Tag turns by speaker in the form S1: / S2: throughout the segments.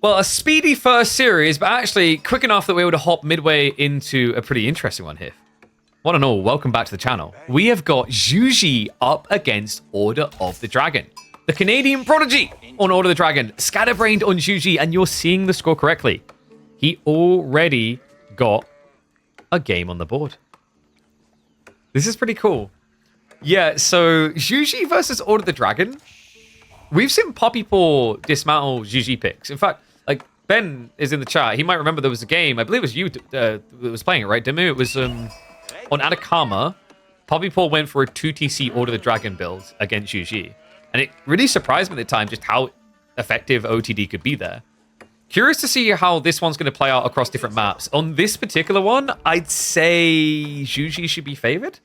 S1: Well, a speedy first series, but actually quick enough that we were able to hop midway into a pretty interesting one here. One and all, welcome back to the channel. We have got Zhu Xi up against Order of the Dragon. The Canadian prodigy on Order of the Dragon. Scatterbrained on Zhu Xi, and you're seeing the score correctly. He already got a game on the board. This is pretty cool. Yeah, so Zhu Xi versus Order of the Dragon. We've seen Poppy Paw dismantle Zhu Xi picks. In fact, like, Ben is in the chat. He might remember there was a game. I believe it was you that was playing it, right, Dimmu? It was on Atacama. Poppy Paw went for a 2TC Order of the Dragon build against Zhu Xi. And it really surprised me at the time just how effective OOTD could be there. Curious to see how this one's going to play out across different maps. On this particular one, I'd say Zhu Xi should be favored.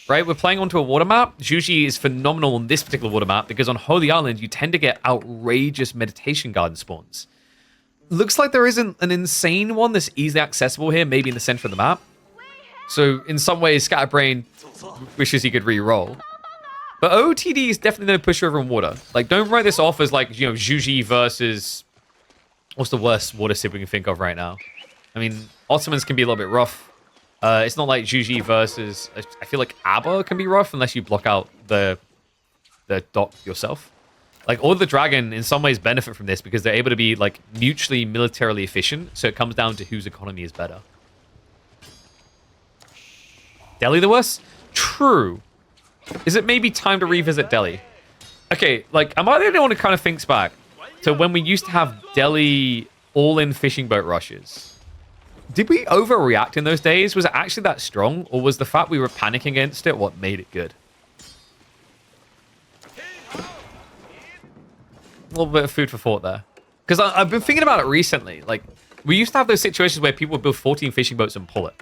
S1: Right, we're playing onto a water map. Zhu Xi is phenomenal on this particular water map because on Holy Island, you tend to get outrageous meditation garden spawns. Looks like there isn't an insane one that's easily accessible here, maybe in the center of the map. So in some ways, Scatterbrain wishes he could re-roll. But OOTD is definitely no pushover in water. Like, don't write this off as like, you know, Zhu Xi versus... What's the worst water sib we can think of right now? I mean, Ottomans can be a little bit rough. It's not like Zhu Xi versus... I feel like Abba can be rough unless you block out the dock yourself. Like, Order of the Dragon in some ways benefit from this because they're able to be like mutually militarily efficient. So it comes down to whose economy is better. Delhi the worst? True. Is it maybe time to revisit Delhi? Okay, like, am I the only one who kind of thinks back to when we used to have Delhi all-in fishing boat rushes? Did we overreact in those days? Was it actually that strong? Or was the fact we were panicking against it what made it good? A little bit of food for thought there. Because I've been thinking about it recently. Like, we used to have those situations where people would build 14 fishing boats and pull it.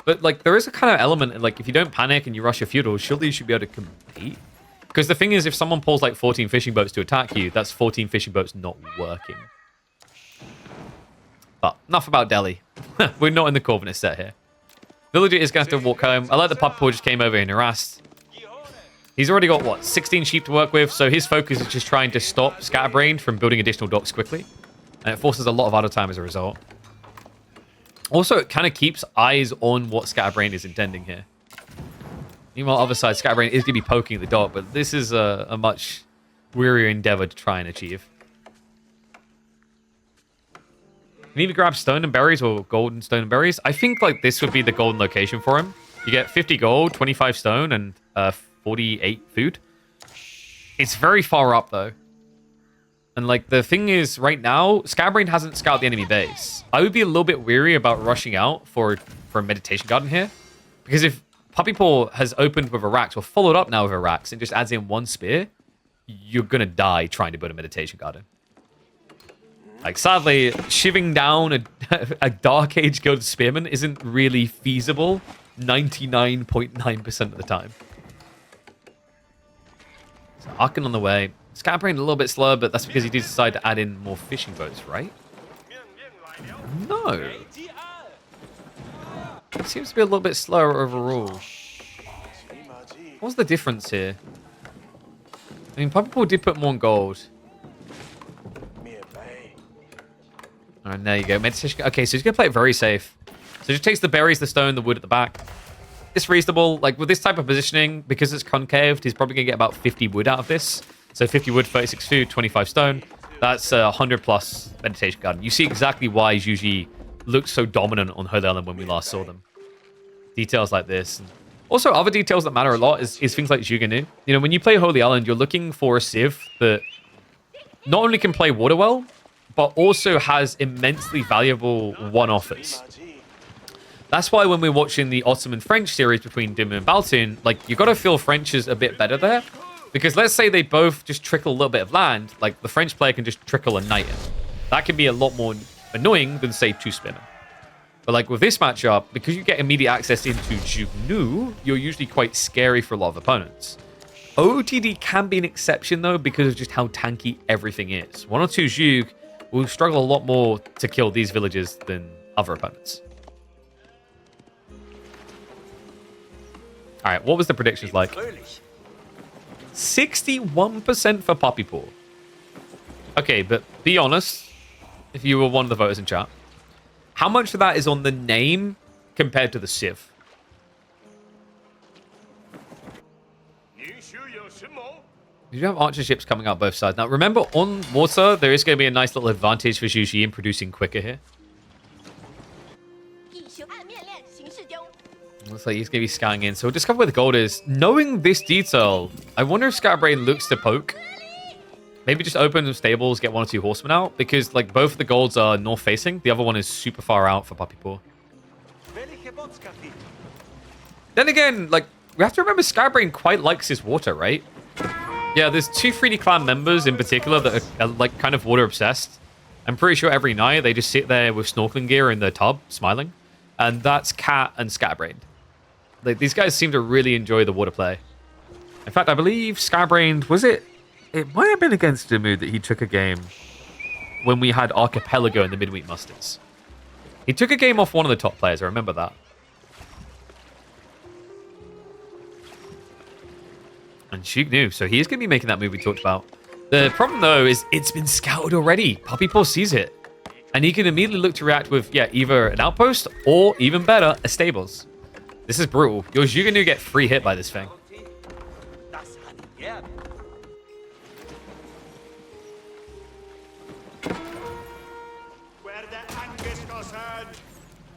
S1: But, like, there is a kind of element, like, if you don't panic and you rush your feudal, surely you should be able to compete. Because the thing is, if someone pulls, like, 14 fishing boats to attack you, that's 14 fishing boats not working. But enough about Delhi. We're not in the Covenant set here. Villager is going to have to walk home. I like the Poppy Paw just came over and harassed. He's already got, what, 16 sheep to work with, so his focus is just trying to stop Scatterbrain from building additional docks quickly. And it forces a lot of idle time as a result. Also, it kind of keeps eyes on what Scatterbrain is intending here. Meanwhile, other side, Scatterbrain is going to be poking at the dock, but this is a much wearier endeavor to try and achieve. You need to grab stone and berries or golden stone and berries. I think like this would be the golden location for him. You get 50 gold, 25 stone, and 48 food. It's very far up though. And like the thing is, right now, Scatterbrain hasn't scouted the enemy base. I would be a little bit weary about rushing out for a meditation garden here. Because if Poppy Paw has opened with a Rax or followed up now with a Rax and just adds in one spear, you're going to die trying to build a meditation garden. Like, sadly, shivving down a Dark Age Gilded Spearman isn't really feasible 99.9% of the time. So, Arkin on the way. Scatterbrain a little bit slower, but that's because he did decide to add in more fishing boats, right? No. It seems to be a little bit slower overall. What's the difference here? I mean, Poppy Paw did put more in gold. Alright, there you go. Meditation. Okay, so he's going to play it very safe. So he just takes the berries, the stone, the wood at the back. It's reasonable. Like, with this type of positioning, because it's concaved, he's probably going to get about 50 wood out of this. So 50 wood, 36 food, 25 stone. That's 100 plus meditation garden. You see exactly why Zhu Xi looked so dominant on Holy Island when we last saw them. Details like this. Also, other details that matter a lot is things like Zhuganu. You know, when you play Holy Island, you're looking for a civ that not only can play water well, but also has immensely valuable one-offers. That's why when we're watching the Ottoman-French series between Dimmu and Baltun, like, you got to feel French is a bit better there. Because let's say they both just trickle a little bit of land, like, the French player can just trickle a knight in. That can be a lot more annoying than, say, two spearmen. But, like, with this matchup, because you get immediate access into Zhugnu, you're usually quite scary for a lot of opponents. OOTD can be an exception, though, because of just how tanky everything is. One or two Zhug will struggle a lot more to kill these villages than other opponents. All right, what was the predictions like? 61% for Poppy Paw. Okay, but be honest. if you were one of the voters in chat. How much of that is on the name compared to the civ? You have archer ships coming out both sides. Now, remember, on water, there is going to be a nice little advantage for Zhu Xi in producing quicker here. Looks like he's going to be scanning in. So we'll discover where the gold is. Knowing this detail, I wonder if Scatterbrain looks to poke. Maybe just open the stables, get 1 or 2 horsemen out. Because, like, both of the golds are north-facing. The other one is super far out for Puppy Paw. Then again, like, we have to remember Scatterbrain quite likes his water, right? Yeah, there's 2 3D clan members in particular that are like kind of water obsessed. I'm pretty sure every night they just sit there with snorkeling gear in their tub, smiling. And that's Cat and Scatterbrain. Like, these guys seem to really enjoy the water play. In fact, I believe Scatterbrain, was it? It might have been against Damu that he took a game when we had Archipelago in the midweek musters. He took a game off one of the top players, I remember that. And Sheik knew, so he's going to be making that move we talked about. The problem, though, is it's been scouted already. Puppy Paw sees it. And he can immediately look to react with, yeah, either an outpost or, even better, a stables. This is brutal. You're going to get free hit by this thing.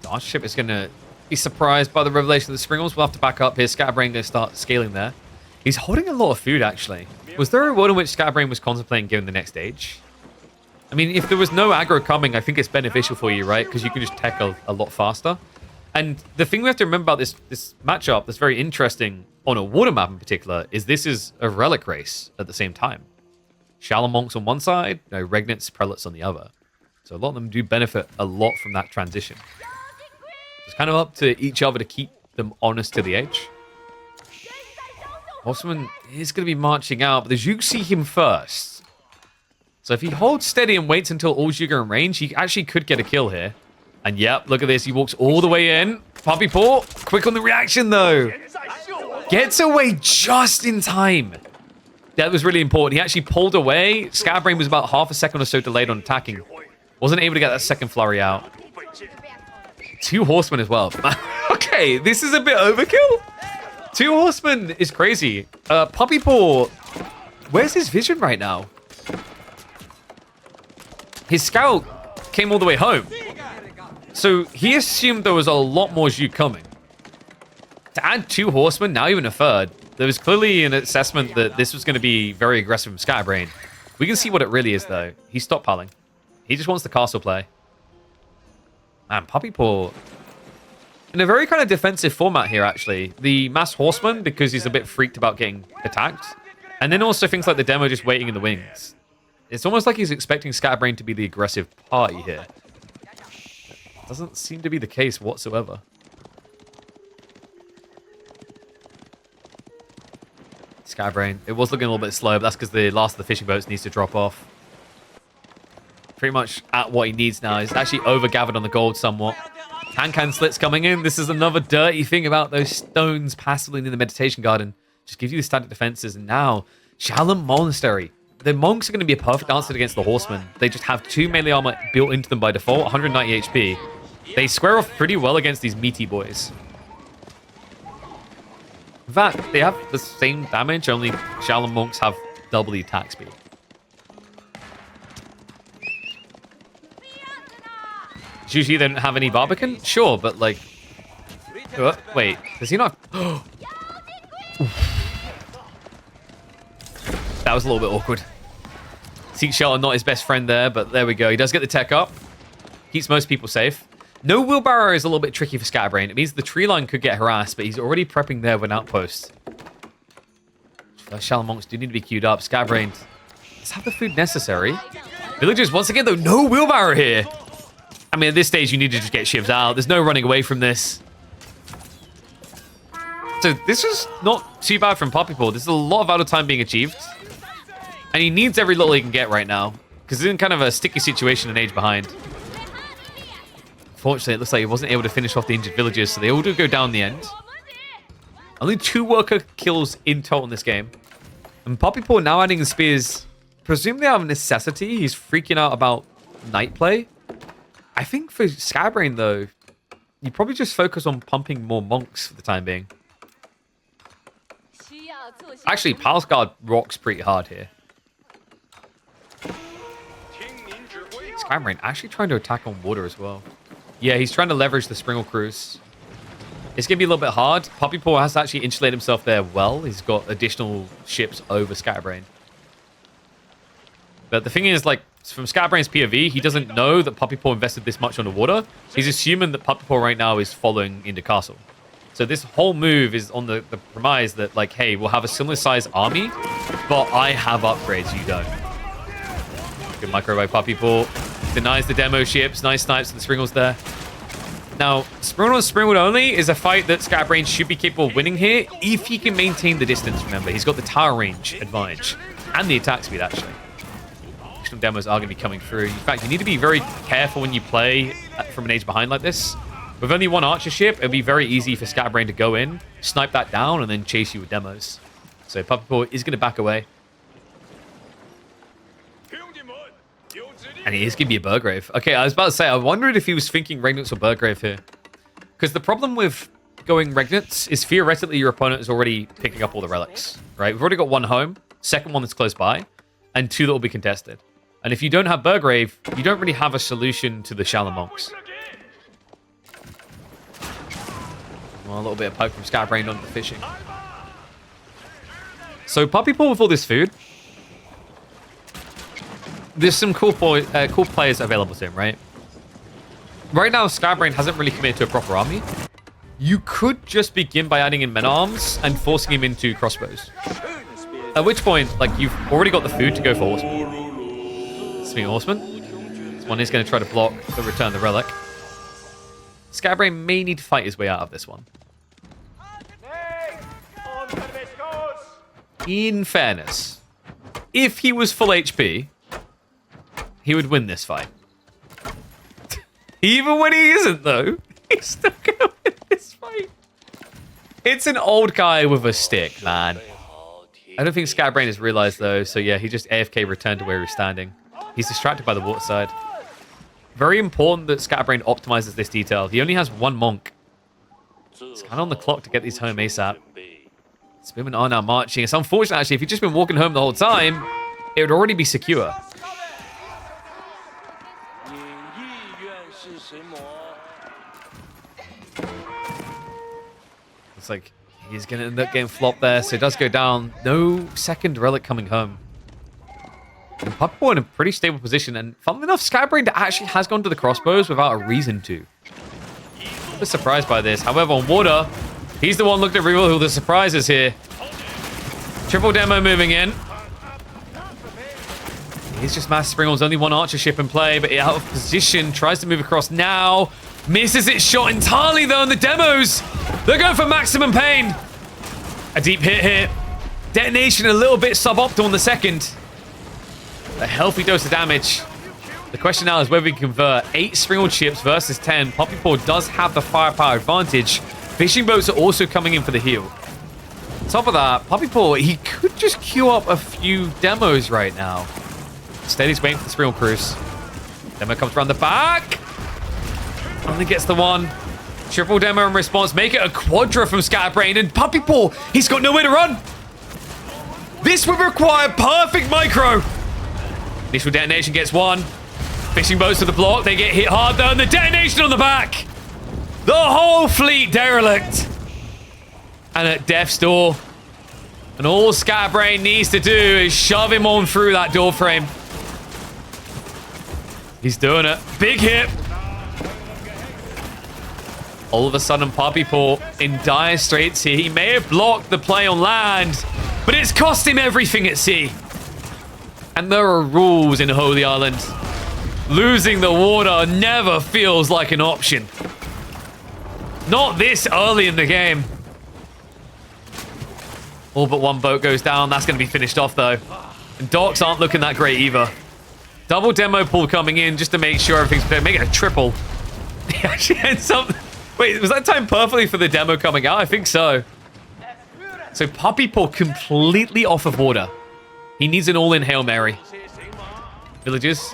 S1: The archer ship is going to be surprised by the revelation of the Springles. We'll have to back up here. Scatterbrain going to start scaling there. He's holding a lot of food, actually. Was there a world in which Scatterbrain was contemplating going the next stage? I mean, if there was no aggro coming, I think it's beneficial for you, right? Because you can just tech a lot faster. And the thing we have to remember about this matchup that's very interesting on a water map in particular is this is a relic race at the same time. Shallow monks on one side, regnants, prelates on the other. So a lot of them do benefit a lot from that transition. It's kind of up to each other to keep them honest to the edge. Horseman is going to be marching out, but the Zhuge see him first. So if he holds steady and waits until all Zhuge are in range, he actually could get a kill here. And yep, look at this. He walks all the way in. Puppy Paw, quick on the reaction though. Gets away just in time. That was really important. He actually pulled away. Scatterbrain was about half a second or so delayed on attacking. Wasn't able to get that second flurry out. 2 horsemen as well. Okay, this is a bit overkill. 2 horsemen is crazy. Puppy Paw, where's his vision right now? His scout came all the way home. So he assumed there was a lot more Zhu coming. To add 2 horsemen, now even a third, there was clearly an assessment that this was going to be very aggressive from Scatterbrain. We can see what it really is, though. He stopped piling. He just wants the castle play. Man, Puppy Paw, in a very kind of defensive format here, actually. The mass horseman, because he's a bit freaked about getting attacked. And then also things like the demo just waiting in the wings. It's almost like he's expecting Scatterbrain to be the aggressive party here. Doesn't seem to be the case whatsoever. Scatterbrain. It was looking a little bit slow, but that's because the last of the fishing boats needs to drop off. Pretty much at what he needs now. He's actually over-gathered on the gold somewhat. Can slits coming in. This is another dirty thing about those stones passively in the meditation garden. Just gives you the static defenses. And now, Shaolin Monastery. The monks are going to be a perfect answer against the horsemen. They just have 2 melee armor built into them by default, 190 HP. They square off pretty well against these meaty boys. In fact, they have the same damage, only Shaolin monks have double the attack speed. Zhu Xi didn't have any Barbican? Sure, but like... wait, does he not... That was a little bit awkward. Seek Shelter not his best friend there, but there we go. He does get the tech up. Keeps most people safe. No wheelbarrow is a little bit tricky for Scatterbrain. It means the tree line could get harassed, but he's already prepping there with an outpost. Shallow monks do need to be queued up. Scatterbrain does have the food necessary. Villagers, once again, though, no wheelbarrow here. I mean, at this stage, you need to just get shivs out. There's no running away from this. So this is not too bad from Puppy Paw. There's a lot of out of time being achieved. And he needs every little he can get right now. Because he's in kind of a sticky situation and age behind. Fortunately, it looks like he wasn't able to finish off the injured villagers, so they all do go down in the end. Only 2 worker kills in total in this game. And Puppy Paw now adding the spears. Presumably out of necessity. He's freaking out about night play. I think for Scatterbrain, though, you probably just focus on pumping more monks for the time being. Actually, Palace Guard rocks pretty hard here. Scatterbrain actually trying to attack on water as well. Yeah, he's trying to leverage the Springle Cruise. It's going to be a little bit hard. Puppy Paw has to actually insulate himself there well. He's got additional ships over Scatterbrain. But the thing is, like, from Scatterbrain's POV, he doesn't know that Puppy Paw invested this much on the water. He's assuming that Puppy Paw right now is following into castle. So this whole move is on the premise that, like, hey, we'll have a similar size army, but I have upgrades, you don't. Good micro by Puppy Paw. Denies the demo ships. Nice snipes with the Springles there. Now, Springle on Springle only is a fight that Scatterbrain should be capable of winning here if he can maintain the distance, remember. He's got the tower range advantage and the attack speed, actually. Additional demos are going to be coming through. In fact, you need to be very careful when you play from an age behind like this. With only one archer ship, it'll be very easy for Scatterbrain to go in, snipe that down, and then chase you with demos. So Puppy Paw is going to back away. And he is going to be a Burgrave. Okay, I was about to say, I wondered if he was thinking Regnaut's or Burgrave here. Because the problem with going Regnaut's is theoretically your opponent is already picking up all the relics, right? We've already got one home, second one that's close by, and two that will be contested. And if you don't have Burgrave, you don't really have a solution to the Shallow Monks. Well, a little bit of poke from Scatterbrain on the fishing. So Puppy Paw with all this food. There's some cool players available to him, right? Right now, Scatterbrain hasn't really committed to a proper army. You could just begin by adding in men-at-arms and forcing him into crossbows. At which point, like, you've already got the food to go for horsemen. Speaking of horsemen, this one is going to try to block the return of the relic. Scatterbrain may need to fight his way out of this one. In fairness, if he was full HP, he would win this fight. Even when he isn't, though, he's still gonna win this fight. It's an old guy with a stick, man. I don't think Scatterbrain has realized, though, so yeah, he just AFK returned to where he was standing. He's distracted by the waterside. Very important that Scatterbrain optimizes this detail. He only has one monk. He's kind of on the clock to get these home ASAP. Spearmen are now marching. It's unfortunate, actually. If he'd just been walking home the whole time, it would already be secure. It's like he's going to end up getting flopped there, so it does go down. No second relic coming home. And Puppy Paw in a pretty stable position, and funnily enough, Scatterbrain actually has gone to the crossbows without a reason to. I was surprised by this. However, on water, he's the one looked at reveal who the surprise is here. Triple demo moving in. He's just mass Springles, only one archer ship in play, but out of position, tries to move across now. Misses its shot entirely, though, in the demos. They're going for maximum pain. A deep hit here. Detonation a little bit suboptimal in the second. A healthy dose of damage. The question now is whether we can convert 8 Springle ships versus 10. Puppy Paw does have the firepower advantage. Fishing boats are also coming in for the heal. On top of that, Puppy Paw, he could just queue up a few demos right now. Steady's waiting for the Springle Cruise. Demo comes around the back. Only gets the one. Triple demo in response. Make it a quadra from Scatterbrain. And Puppy Paw, he's got nowhere to run. This would require perfect micro. Initial detonation gets one. Fishing boats to the block. They get hit hard, though. And the detonation on the back. The whole fleet derelict. And at death's door. And all Scatterbrain needs to do is shove him on through that door frame. He's doing it. Big hit. All of a sudden, Puppy Paw in dire straits here. He may have blocked the play on land, but it's cost him everything at sea. And there are rules in Holy Island. Losing the water never feels like an option. Not this early in the game. All but one boat goes down. That's going to be finished off, though. And docks aren't looking that great either. Double demo pool coming in just to make sure everything's clear. Make it a triple. He actually ends up... Wait, was that timed perfectly for the demo coming out? I think so. So Puppy Paw completely off of water. He needs an all-in Hail Mary. Villagers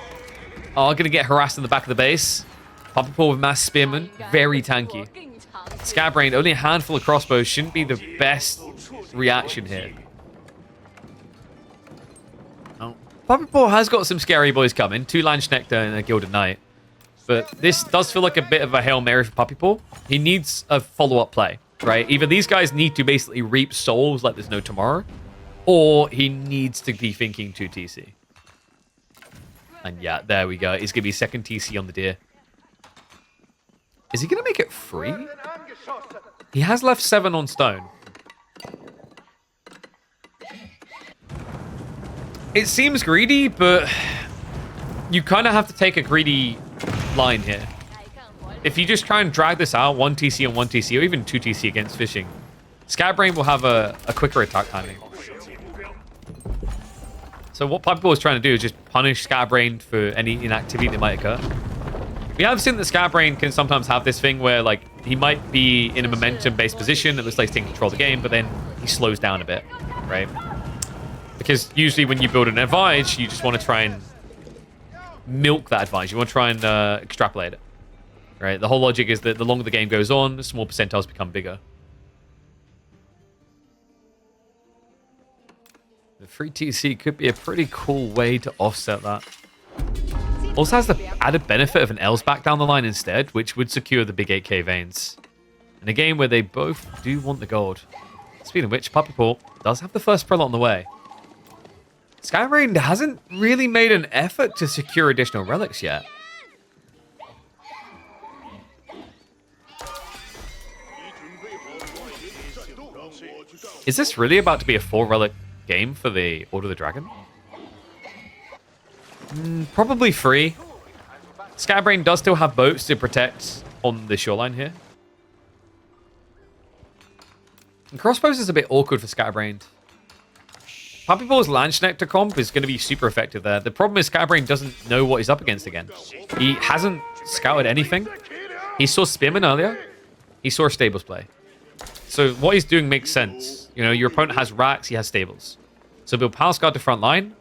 S1: are going to get harassed in the back of the base. Puppy Paw with mass spearmen, very tanky. Scatbrain, only a handful of crossbows, shouldn't be the best reaction here. Oh. Puppy Paw has got some scary boys coming, 2 Landsknechte and a Gilded Knight. But this does feel like a bit of a Hail Mary for Puppy Paw. He needs a follow-up play, right? Either these guys need to basically reap souls like there's no tomorrow, or he needs to be thinking 2 TC. And yeah, there we go. It's going to be second TC on the deer. Is he going to make it 3? He has left 7 on stone. It seems greedy, but you kind of have to take a greedy line here. If you just try and drag this out, 1 TC and 1 TC, or even 2 TC against fishing, Scatbrain will have a quicker attack timing. So what Puppy Paw is trying to do is just punish Scatbrain for any inactivity that might occur. We have seen that Scatbrain can sometimes have this thing where, like, he might be in a momentum-based position that looks like he's taking control of the game, but then he slows down a bit, right? Because usually when you build an advantage, you just want to try and milk that advantage. You want to try and extrapolate it, right? The whole logic is that the longer the game goes on, small percentiles become bigger. The free TC could be a pretty cool way to offset that. Also has the added benefit of an L's back down the line instead, which would secure the big 8k veins. In a game where they both do want the gold. Speaking of which, Puppy Paw does have the first prelate on the way. Scatbrain hasn't really made an effort to secure additional relics yet. Is this really about to be a 4 relic game for the Order of the Dragon? Probably 3. Scatbrain does still have boats to protect on the shoreline here. And crossbows is a bit awkward for Scatbrain. Puppy Paw's Landsknechte comp is going to be super effective there. The problem is Scatbrain doesn't know what he's up against again. He hasn't scouted anything. He saw Spearman earlier. He saw a stables play. So what he's doing makes sense. You know, your opponent has racks, he has stables. So build Palace Guard to front line.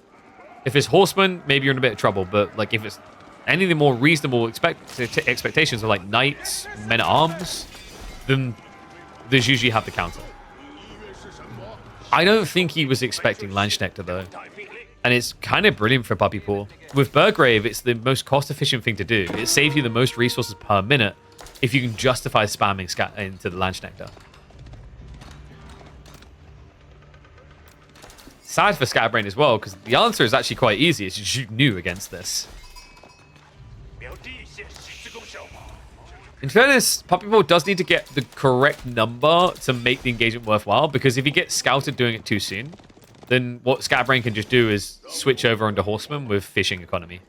S1: If it's horsemen, maybe you're in a bit of trouble. But like if it's any of the more reasonable expectations of like knights, men at arms, then there's usually have the counter. I don't think he was expecting Landsknechte though. And it's kind of brilliant for Puppy Paw. With Burgrave, it's the most cost-efficient thing to do. It saves you the most resources per minute if you can justify spamming into the Landsknechte. Sad for Scatbrain as well, because the answer is actually quite easy. It's just you new against this. In fairness, Puppy Paw does need to get the correct number to make the engagement worthwhile, because if he gets scouted doing it too soon, then what Scatbrain can just do is switch over onto Horseman with fishing economy.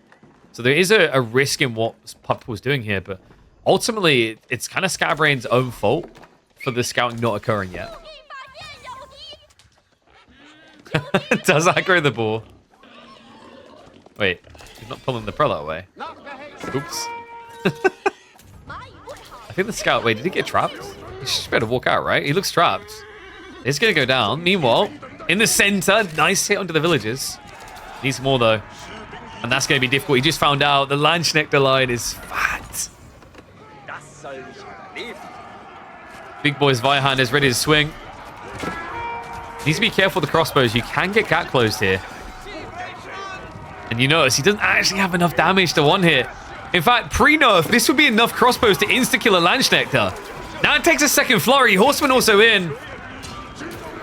S1: So there is a risk in what Puppy Paw's doing here, but ultimately, it's kind of Scatbrain's own fault for the scouting not occurring yet. Does aggro the ball. Wait, he's not pulling the prelate away. Oops. I think the scout... Wait, did he get trapped? He should better walk out, right? He looks trapped. It's going to go down. Meanwhile, in the center, nice hit onto the villagers. Needs more, though. And that's going to be difficult. He just found out the Landsknechte line is fat. Big boy's Vihand is ready to swing. Needs to be careful with the crossbows. You can get cat closed here. And you notice he doesn't actually have enough damage to one hit. In fact, pre-nerf, this would be enough crossbows to insta-kill a Landsknechte. Now it takes a second flurry. Horseman also in.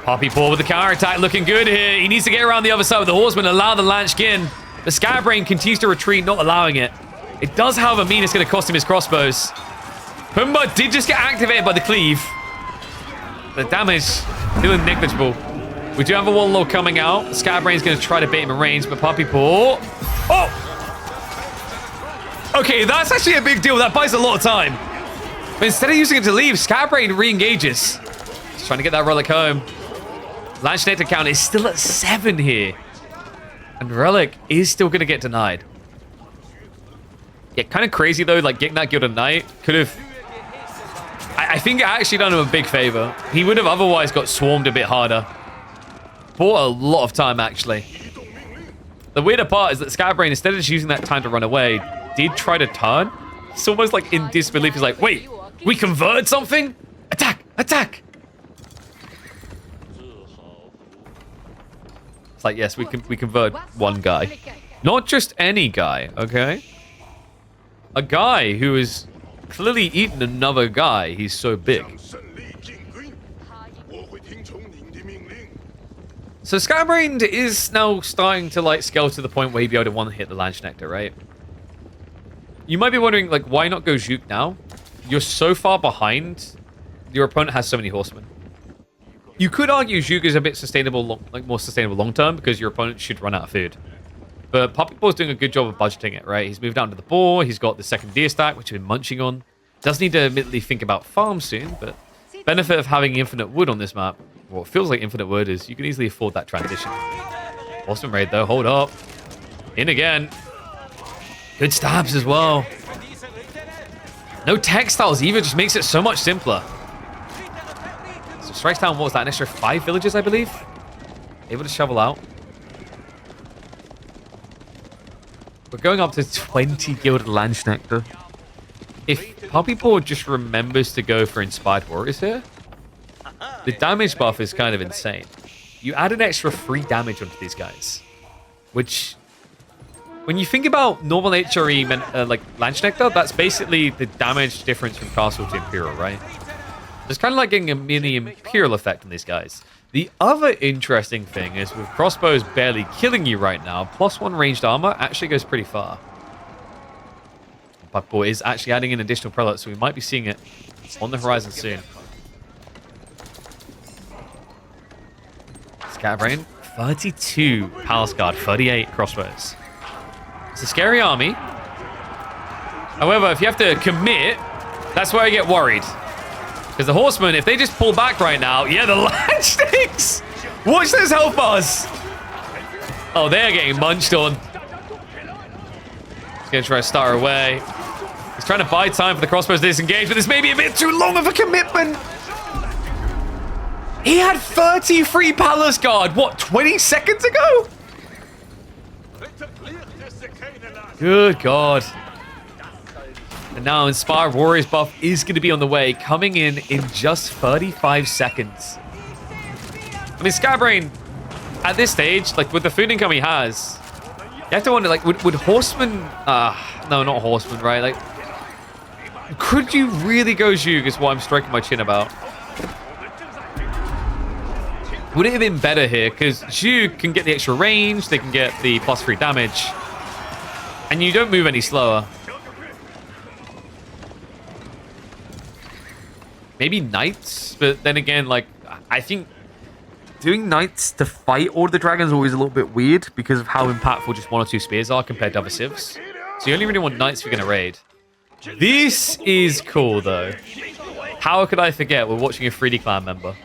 S1: Puppy Paw with the counter-attack looking good here. He needs to get around the other side with the Horseman, allow the Lanchkin. The Scatbrain continues to retreat, not allowing it. It does, however, mean it's going to cost him his crossbows. Pumbaa did just get activated by the cleave. The damage, feeling negligible. We do have a Warlord coming out. Scatbrain's going to try to bait him in range, but Puppy Paw... Oh! Okay, that's actually a big deal. That buys a lot of time. But instead of using it to leave, Scatbrain re-engages. He's trying to get that relic home. Landsknechte count is still at 7 here. And relic is still going to get denied. Yeah, kind of crazy, though. Like, getting that Gilded Knight could have... I think it actually done him a big favor. He would have otherwise got swarmed a bit harder. Bought a lot of time, actually. The weirder part is that Scatterbrain, instead of just using that time to run away, did try to turn. It's almost like in disbelief. He's like, wait, we converted something? Attack! Attack! It's like, yes, we convert one guy. Not just any guy, okay? A guy who has clearly eaten another guy. He's so big. So Scatterbrain is now starting to like scale to the point where he'd be able to one-hit the Land Nectar, right? You might be wondering, like, why not go Zhu now? You're so far behind. Your opponent has so many horsemen. You could argue Zhu is a bit sustainable, more sustainable long term because your opponent should run out of food. But Puppy Ball's doing a good job of budgeting it, right? He's moved down to the boar. He's got the second deer stack, which he's been munching on. Does need to admittedly think about farm soon, but benefit of having infinite wood on this map, well, it feels like infinite wood, is you can easily afford that transition. Awesome raid though. Hold up. In again. Good stabs as well. No textiles either, just makes it so much simpler. So strikes down, what was that, an extra 5 villages, I believe? Able to shovel out. We're going up to 20 Gilded Land Nectar. If Puppy Ball just remembers to go for Inspired Warriors here, the damage buff is kind of insane. You add an extra 3 damage onto these guys, which, when you think about normal HRE like Land Nectar, that's basically the damage difference from Castle to Imperial, right? It's kind of like getting a mini Imperial effect on these guys. The other interesting thing is with crossbows barely killing you right now, +1 ranged armor actually goes pretty far. Puppy Ball is actually adding in additional prelate, so we might be seeing it on the horizon soon. Scatterbrain, 32 Palace Guard, 38 crossbows. It's a scary army. However, if you have to commit, that's where I get worried. Because the horsemen, if they just pull back right now, yeah, the Land Sticks! Watch those health bars! Oh, they're getting munched on. He's going to try to start away. He's trying to buy time for the crossbows to disengage, but this may be a bit too long of a commitment. He had 33 Palace Guard, what, 20 seconds ago? Good God. And now Inspired Warriors buff is going to be on the way, coming in just 35 seconds. I mean, Scatterbrain, at this stage, like with the food income he has, you have to wonder, like, would Horseman... no, not Horseman, right? Like, could you really go Zhu is what I'm striking my chin about. Would it have been better here? Because Zhu can get the extra range, they can get the +3 damage, and you don't move any slower. Maybe Knights, but then again, like, I think doing Knights to fight all of the dragons is always a little bit weird because of how impactful just 1 or 2 spears are compared to other civs. So you only really want Knights if you're going to raid. This is cool, though. How could I forget we're watching a 3D clan member?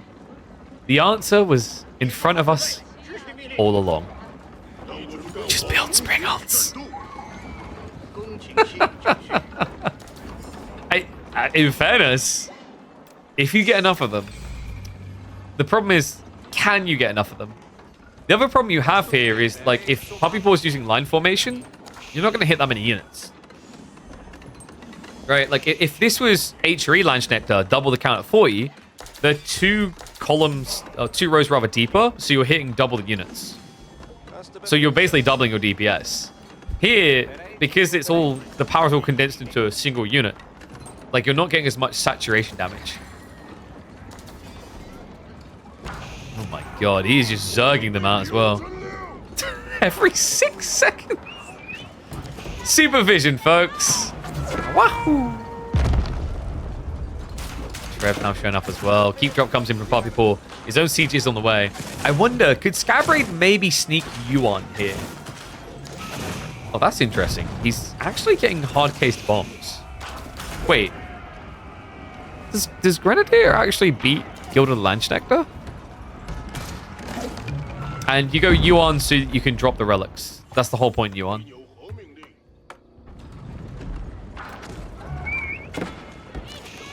S1: The answer was in front of us all along. Just build spring ults. In fairness, if you get enough of them, the problem is, can you get enough of them? The other problem you have here is, like, if Puppy Ball is using line formation, you're not going to hit that many units. Right? Like, if this was HRE Land Nectar, double the count at 40, they're 2 columns, 2 rows rather deeper, so you're hitting double the units. So you're basically doubling your DPS. Here, because it's all, the power's all condensed into a single unit, like, you're not getting as much saturation damage. Oh my God, he's just zerging them out as well. Every 6 seconds. Supervision, folks. Wahoo! Rev now showing up as well. Keep drop comes in from Puppy Ball. His own siege is on the way. I wonder, could Scatterbrain maybe sneak Yuan here? Oh, that's interesting. He's actually getting hard-cased bombs. Wait. Does Grenadier actually beat Gilded Land Nectar? And you go Yuan so you can drop the relics. That's the whole point, Yuan.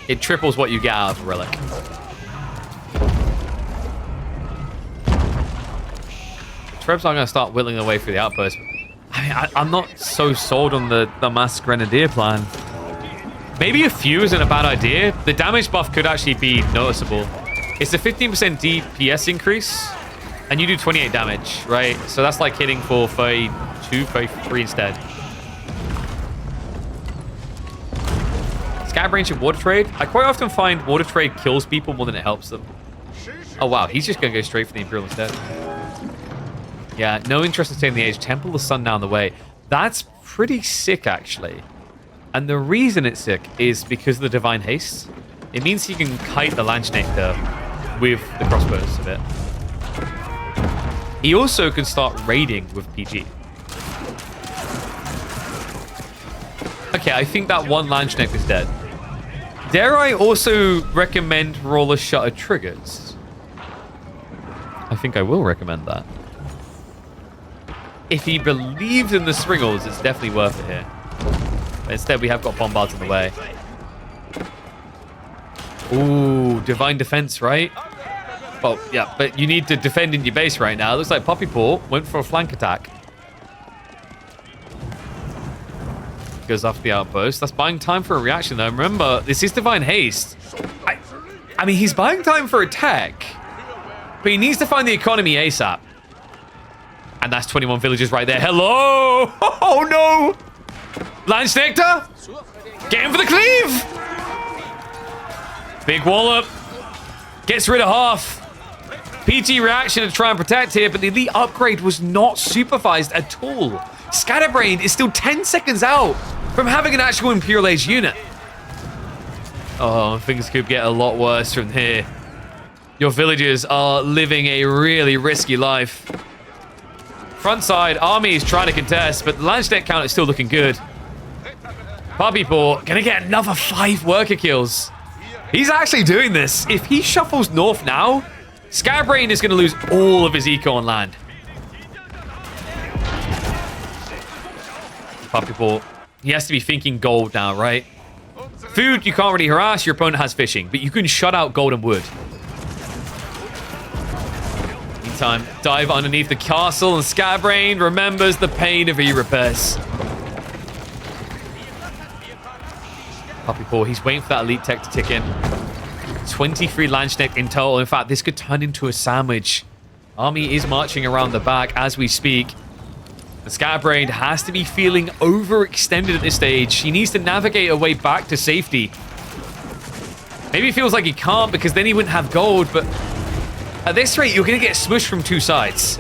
S1: It triples what you get out of a relic. Treb's not going to start whittling away through the outpost. I'm not so sold on the Mass Grenadier plan. Maybe a few isn't a bad idea. The damage buff could actually be noticeable. It's a 15% DPS increase, and you do 28 damage, right? So that's like hitting for 32, 33 instead. Scatterbrain should water trade. I quite often find water trade kills people more than it helps them. Oh, wow. He's just going to go straight for the Imperial instead. Yeah, no interest in staying the age. Temple of the Sun down the way. That's pretty sick, actually. And the reason it's sick is because of the Divine Haste. It means you can kite the Landsknechter with the crossbows a bit. He also can start raiding with PG. Okay, I think that one Landsknecht is dead. Dare I also recommend roller shutter triggers? I think I will recommend that. If he believes in the Springles, it's definitely worth it here. But instead, we have got bombards in the way. Ooh, divine defense, right? Well, yeah, but you need to defend in your base right now. It looks like Poppy Paw went for a flank attack. Goes off the outpost. That's buying time for a reaction, though. Remember, this is Divine Haste. I mean, he's buying time for attack, but he needs to find the economy ASAP. And that's 21 villages right there. Hello! Oh, no! Landsknechter! Get him for the cleave! Big wallop. Gets rid of half. PG reaction to try and protect here, but the elite upgrade was not supervised at all. Scatterbrain is still 10 seconds out from having an actual Imperial Age unit. Oh, things could get a lot worse from here. Your villagers are living a really risky life. Front side, army is trying to contest, but the Landsknecht count is still looking good. Poppy Paw gonna get another 5 worker kills. He's actually doing this. If he shuffles north now, Scatterbrain is gonna lose all of his eco on land. Poppy Paw, he has to be thinking gold now, right? Food, you can't really harass. Your opponent has fishing, but you can shut out gold and wood. Meantime, dive underneath the castle, and Scatterbrain remembers the pain of e-repairs. Poppy Paw, he's waiting for that elite tech to tick in. 23 Landsknecht in total. In fact, this could turn into a sandwich. Army is marching around the back as we speak. The Scatterbrain has to be feeling overextended at this stage. He needs to navigate a way back to safety. Maybe he feels like he can't because then he wouldn't have gold, but at this rate, you're going to get smushed from 2 sides.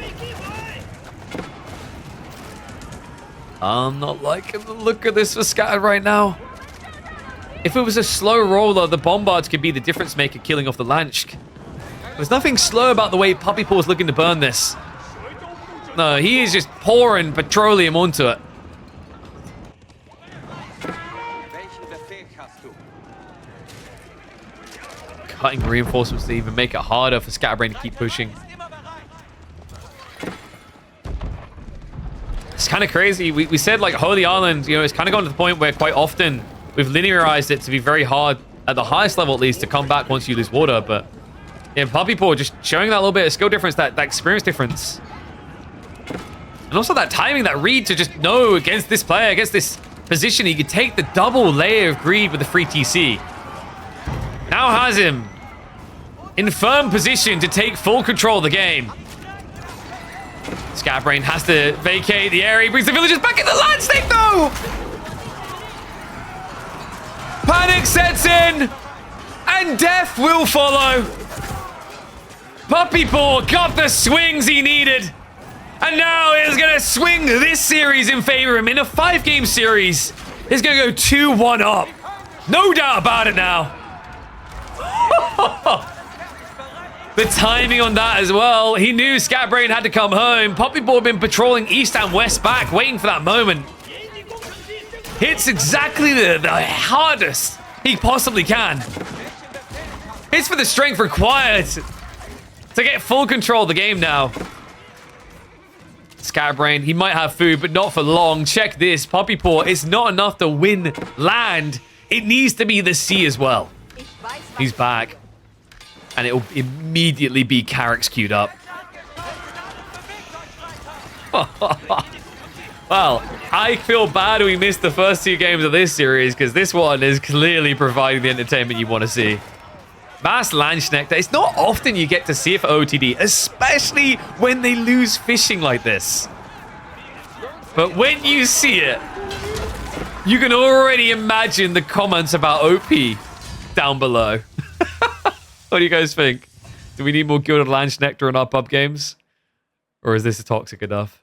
S1: I'm not liking the look of this for Scatter right now. If it was a slow roller, the bombards could be the difference maker killing off the Lansk. There's nothing slow about the way Poppy Paw is looking to burn this. No, he is just pouring petroleum onto it. Cutting reinforcements to even make it harder for Scatterbrain to keep pushing. It's kind of crazy. We said, like, Holy Island, you know, it's kind of gone to the point where quite often we've linearized it to be very hard, at the highest level at least, to come back once you lose water. But yeah, Poppy Paw just showing that little bit of skill difference, that experience difference. And also that timing, that read to just know against this player, against this position, he could take the double layer of greed with the free TC. Now has him in firm position to take full control of the game. Scatterbrain has to vacate the area. He brings the villagers back in the Landsknecht, though! Panic sets in, and death will follow. Poppy Paw got the swings he needed. And now he's going to swing this series in favor of him. In a 5-game series, he's going to go 2-1 up. No doubt about it now. The timing on that as well. He knew Scatterbrain had to come home. Poppy Paw had been patrolling east and west back, waiting for that moment. Hits exactly the hardest he possibly can. Hits for the strength required to get full control of the game now. Scatterbrain, he might have food, but not for long. Check this. Poppy Paw, it's not enough to win land. It needs to be the sea as well. He's back. And it'll immediately be Carrick's queued up. Well, Well, I feel bad we missed the first 2 games of this series because this one is clearly providing the entertainment you want to see. Mass Landsknecht, it's not often you get to see it for OTD, especially when they lose fishing like this. But when you see it, you can already imagine the comments about OP down below. What do you guys think? Do we need more Gilded Landsknecht in our pub games? Or is this toxic enough?